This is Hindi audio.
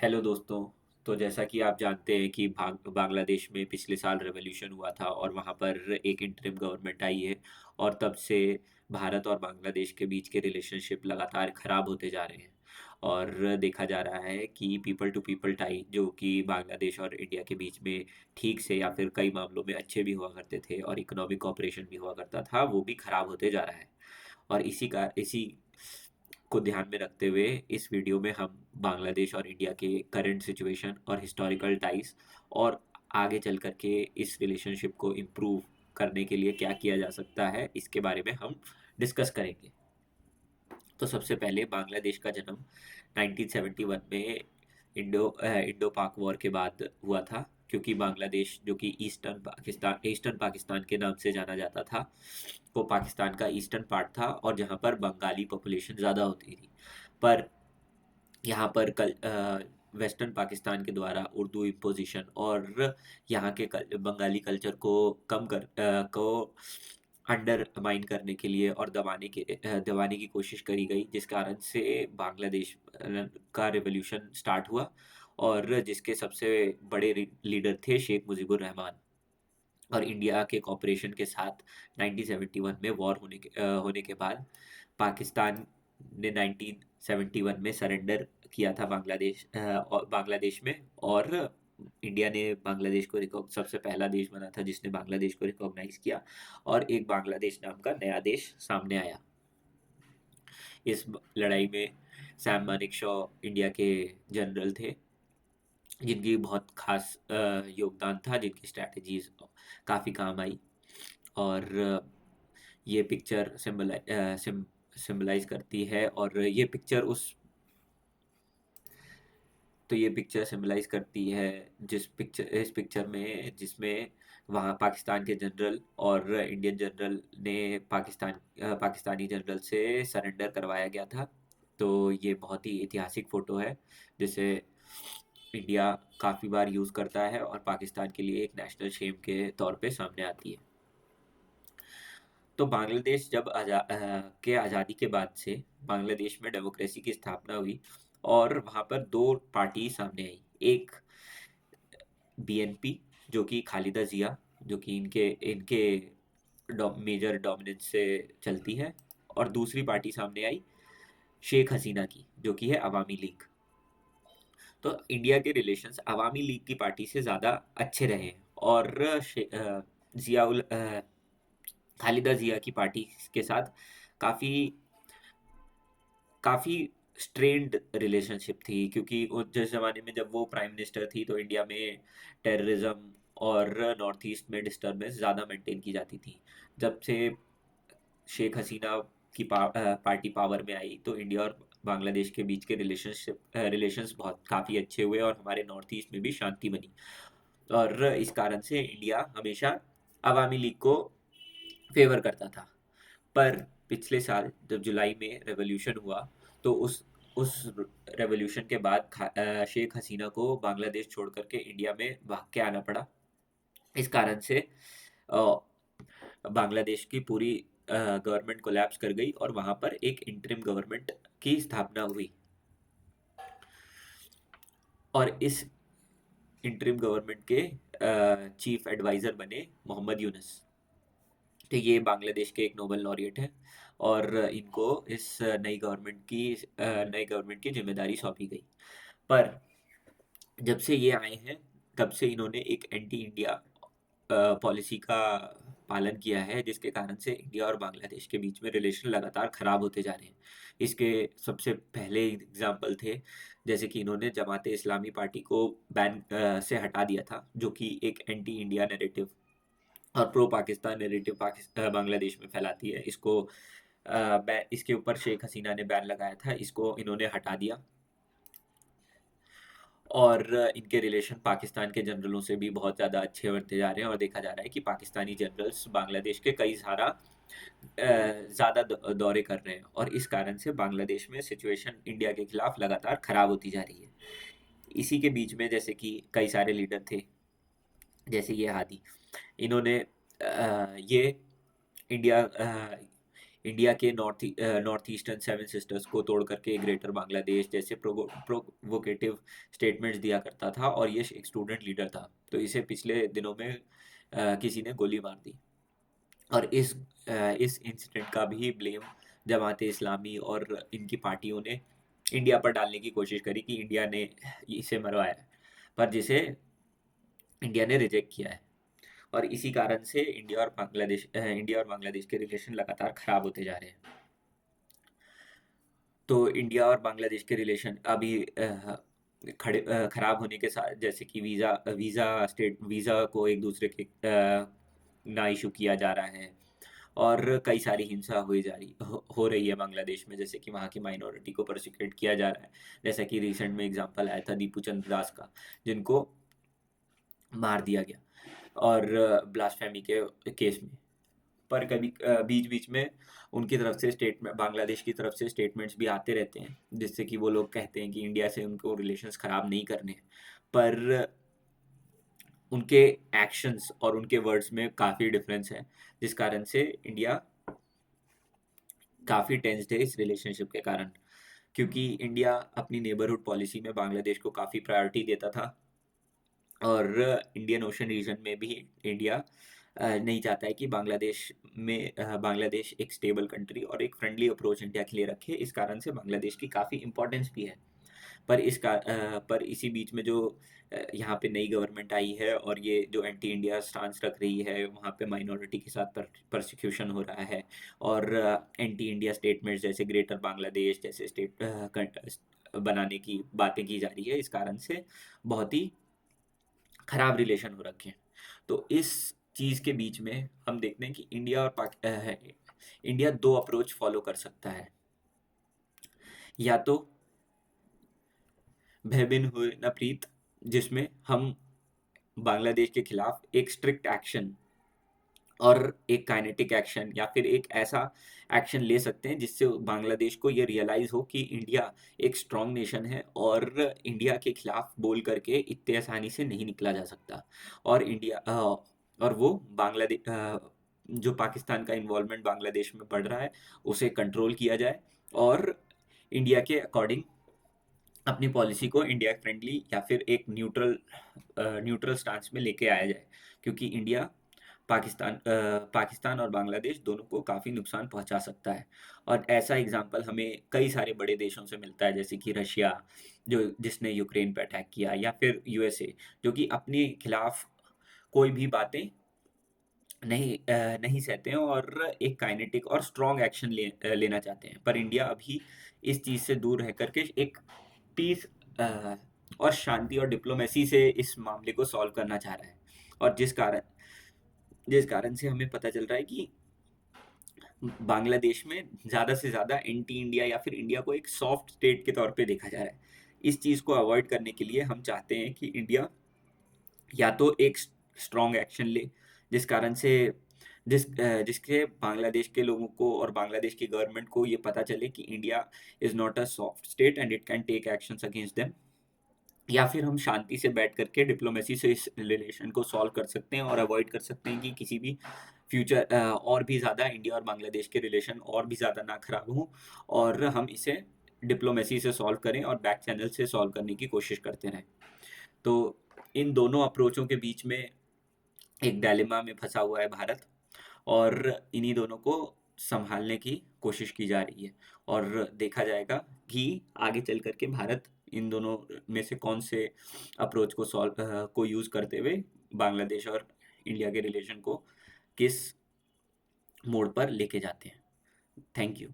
हेलो दोस्तों। तो जैसा कि आप जानते हैं कि बांग्लादेश में पिछले साल रेवोल्यूशन हुआ था और वहाँ पर एक इंटरिम गवर्नमेंट आई है। और तब से भारत और बांग्लादेश के बीच के रिलेशनशिप लगातार ख़राब होते जा रहे हैं। और देखा जा रहा है कि पीपल टू पीपल टाई जो कि बांग्लादेश और इंडिया के बीच में ठीक से या फिर कई मामलों में अच्छे भी हुआ करते थे और इकोनॉमिक कॉपरेशन भी हुआ करता था, वो भी ख़राब होते जा रहा है। और इसी को ध्यान में रखते हुए इस वीडियो में हम बांग्लादेश और इंडिया के करंट सिचुएशन और हिस्टोरिकल टाइज और आगे चल कर के इस रिलेशनशिप को इम्प्रूव करने के लिए क्या किया जा सकता है, इसके बारे में हम डिस्कस करेंगे। तो सबसे पहले बांग्लादेश का जन्म 1971 में इंडो पाक वॉर के बाद हुआ था, क्योंकि बांग्लादेश जो कि ईस्टर्न पाकिस्तान के नाम से जाना जाता था, वो पाकिस्तान का ईस्टर्न पार्ट था और जहाँ पर बंगाली पॉपुलेशन ज़्यादा होती थी। पर यहाँ पर वेस्टर्न पाकिस्तान के द्वारा उर्दू इम्पोजिशन और यहाँ के बंगाली कल्चर को को अंडरमाइन करने के लिए और दबाने की कोशिश करी गई, जिस कारण से बांग्लादेश का रिवॉल्यूशन स्टार्ट हुआ। और जिसके सबसे बड़े लीडर थे शेख मुजीबुर रहमान। और इंडिया के कॉपरेशन के साथ 1971 में वॉर होने के बाद पाकिस्तान ने 1971 में सरेंडर किया था बांग्लादेश में। और इंडिया ने बांग्लादेश को सबसे पहला देश बना था जिसने बांग्लादेश को रिकॉग्नाइज किया, और एक बांग्लादेश नाम का नया देश सामने आया। इस लड़ाई में सैम मानेकशॉ इंडिया के जनरल थे, जिनकी बहुत खास योगदान था, जिनकी स्ट्रैटेजीज काफ़ी काम आई। और ये पिक्चर सिंबलाइज करती है, और ये पिक्चर सिंबलाइज करती है इस पिक्चर में, जिसमें वहाँ पाकिस्तान के जनरल और इंडियन जनरल ने पाकिस्तानी जनरल से सरेंडर करवाया गया था। तो ये बहुत ही ऐतिहासिक फ़ोटो है, जिसे इंडिया काफ़ी बार यूज़ करता है और पाकिस्तान के लिए एक नेशनल शेम के तौर पे सामने आती है। तो बांग्लादेश के आज़ादी के बाद से बांग्लादेश में डेमोक्रेसी की स्थापना हुई, और वहाँ पर दो पार्टी सामने आई। एक बीएनपी, जो कि खालिदा जिया, जो कि इनके इनके मेजर डोमिनेंस से चलती है। और दूसरी पार्टी सामने आई शेख हसीना की, जो कि है अवामी लीग। तो इंडिया के रिलेशंस अवामी लीग की पार्टी से ज़्यादा अच्छे रहे हैं। और जियाउल खालिदा जिया की पार्टी के साथ काफ़ी काफ़ी स्ट्रेन्ड रिलेशनशिप थी, क्योंकि जिस ज़माने में जब वो प्राइम मिनिस्टर थी तो इंडिया में टेररिज्म और नॉर्थ ईस्ट में डिस्टर्बेंस ज़्यादा मेंटेन की जाती थी। जब से शेख हसीना की पार्टी पावर में आई, तो इंडिया और बांग्लादेश के बीच के रिलेशंस बहुत काफ़ी अच्छे हुए और हमारे नॉर्थ ईस्ट में भी शांति बनी। और इस कारण से इंडिया हमेशा अवामी लीग को फेवर करता था। पर पिछले साल जब जुलाई में रेवोल्यूशन हुआ, तो उस रेवोल्यूशन के बाद शेख हसीना को बांग्लादेश छोड़ करके इंडिया में भाग के आना पड़ा। इस कारण से अ, बांग्लादेश की पूरी गवर्नमेंट कोलैप्स कर गई और वहाँ पर एक इंटरिम गवर्नमेंट की स्थापना हुई। और इस इंटरिम गवर्नमेंट के चीफ एडवाइज़र बने मोहम्मद यूनुस। तो ये बांग्लादेश के एक नोबेल लॉरिएट हैं, और इनको इस नई गवर्नमेंट की जिम्मेदारी सौंपी गई। पर जब से ये आए हैं, तब से इन्होंने एक एंटी इंडिया पॉलिसी का पालन किया है, जिसके कारण से इंडिया और बांग्लादेश के बीच में रिलेशन लगातार खराब होते जा रहे हैं। इसके सबसे पहले एग्जाम्पल थे, जैसे कि इन्होंने जमाते इस्लामी पार्टी को से हटा दिया था, जो कि एक एंटी इंडिया नैरेटिव और प्रो पाकिस्तान नैरेटिव बांग्लादेश में फैलाती है। इसके ऊपर शेख हसीना ने बैन लगाया था, इसको इन्होंने हटा दिया। और इनके रिलेशन पाकिस्तान के जनरलों से भी बहुत ज़्यादा अच्छे बनते जा रहे हैं, और देखा जा रहा है कि पाकिस्तानी जनरल्स बांग्लादेश के कई सारा ज़्यादा दौरे कर रहे हैं, और इस कारण से बांग्लादेश में सिचुएशन इंडिया के खिलाफ लगातार ख़राब होती जा रही है। इसी के बीच में जैसे कि कई सारे लीडर थे, जैसे ये हादी, इन्होंने ये इंडिया इंडिया के नॉर्थ ईस्टर्न सेवन सिस्टर्स को तोड़ करके ग्रेटर बांग्लादेश जैसे प्रोवोकेटिव स्टेटमेंट्स दिया करता था, और ये एक स्टूडेंट लीडर था। तो इसे पिछले दिनों में किसी ने गोली मार दी, और इस इंसिडेंट का भी ब्लेम जमाते इस्लामी और इनकी पार्टियों ने इंडिया पर डालने की कोशिश करी कि इंडिया ने इसे मरवाया है, पर जिसे इंडिया ने रिजेक्ट किया है। और इसी कारण से इंडिया और बांग्लादेश के रिलेशन लगातार खराब होते जा रहे हैं। तो इंडिया और बांग्लादेश के रिलेशन अभी खराब होने के साथ, जैसे कि वीज़ा को एक दूसरे के ना इशू किया जा रहा है, और कई सारी हिंसा हो रही है बांग्लादेश में, जैसे कि वहाँ की माइनॉरिटी को प्रोसिक्यूट किया जा रहा है। जैसा कि रिसेंट में एग्जांपल आया था दीपू चंद्र दास का, जिनको मार दिया गया और ब्लास्फेमी के केस में। पर कभी बीच बीच में उनकी तरफ से स्टेटमेंट, बांग्लादेश की तरफ से स्टेटमेंट्स भी आते रहते हैं, जिससे कि वो लोग कहते हैं कि इंडिया से उनको रिलेशंस खराब नहीं करने हैं, पर उनके एक्शंस और उनके वर्ड्स में काफ़ी डिफरेंस है, जिस कारण से इंडिया काफ़ी टेंस्ड है इस रिलेशनशिप के कारण। क्योंकि इंडिया अपनी नेबरहुड पॉलिसी में बांग्लादेश को काफ़ी प्रायोरिटी देता था, और इंडियन ओशन रीजन में भी इंडिया नहीं चाहता है कि बांग्लादेश एक स्टेबल कंट्री और एक फ्रेंडली अप्रोच इंडिया के लिए रखे। इस कारण से बांग्लादेश की काफ़ी इंपॉर्टेंस भी है। पर इसी बीच में जो यहाँ पे नई गवर्नमेंट आई है, और ये जो एंटी इंडिया स्टांस रख रही है, वहाँ पे माइनॉरिटी के साथ परसिक्यूशन हो रहा है, और एंटी इंडिया स्टेटमेंट्स जैसे ग्रेटर बांग्लादेश जैसे स्टेट बनाने की बातें की जा रही है। इस कारण से बहुत ही खराब रिलेशन हो रखे हैं। तो इस चीज़ के बीच में हम देखते हैं कि इंडिया दो अप्रोच फॉलो कर सकता है। या तो भयबिन हुए न प्रीत, जिसमें हम बांग्लादेश के खिलाफ एक स्ट्रिक्ट एक्शन और एक काइनेटिक एक्शन, या फिर एक ऐसा एक्शन ले सकते हैं जिससे बांग्लादेश को ये रियलाइज़ हो कि इंडिया एक स्ट्रॉन्ग नेशन है, और इंडिया के खिलाफ बोल करके इतने आसानी से नहीं निकला जा सकता। और वो बांग्लादेश, जो पाकिस्तान का इन्वॉल्वमेंट बांग्लादेश में बढ़ रहा है, उसे कंट्रोल किया जाए, और इंडिया के अकॉर्डिंग अपनी पॉलिसी को इंडिया फ्रेंडली या फिर एक न्यूट्रल स्टांस में लेके आया जाए। क्योंकि इंडिया पाकिस्तान और बांग्लादेश दोनों को काफ़ी नुकसान पहुंचा सकता है। और ऐसा एग्जांपल हमें कई सारे बड़े देशों से मिलता है, जैसे कि रशिया जिसने यूक्रेन पर अटैक किया, या फिर यूएसए जो कि अपने खिलाफ कोई भी बातें नहीं सहते हैं, और एक काइनेटिक और स्ट्रॉन्ग एक्शन लेना चाहते हैं। पर इंडिया अभी इस चीज़ से दूर रह करके एक पीस और शांति और डिप्लोमेसी से इस मामले को सॉल्व करना चाह रहा है। और जिस कारण से हमें पता चल रहा है कि बांग्लादेश में ज़्यादा से ज़्यादा एंटी इंडिया या फिर इंडिया को एक सॉफ्ट स्टेट के तौर पे देखा जा रहा है। इस चीज़ को अवॉइड करने के लिए हम चाहते हैं कि इंडिया या तो एक स्ट्रॉन्ग एक्शन ले, जिस कारण से जिसके बांग्लादेश के लोगों को और बांग्लादेश की गवर्नमेंट को ये पता चले कि India is not a soft state and it can take actions against them. या फिर हम शांति से बैठ करके डिप्लोमेसी से इस रिलेशन को सॉल्व कर सकते हैं, और अवॉइड कर सकते हैं कि किसी भी फ्यूचर और भी ज़्यादा इंडिया और बांग्लादेश के रिलेशन और भी ज़्यादा ना खराब हो, और हम इसे डिप्लोमेसी से सॉल्व करें और बैक चैनल से सॉल्व करने की कोशिश करते रहें। तो इन दोनों अप्रोचों के बीच में एक डायलेमा में फंसा हुआ है भारत, और इन्हीं दोनों को संभालने की कोशिश की जा रही है, और देखा जाएगा कि आगे चल करके भारत इन दोनों में से कौन से अप्रोच को यूज़ करते हुए बांग्लादेश और इंडिया के रिलेशन को किस मोड़ पर लेके जाते हैं। Thank you.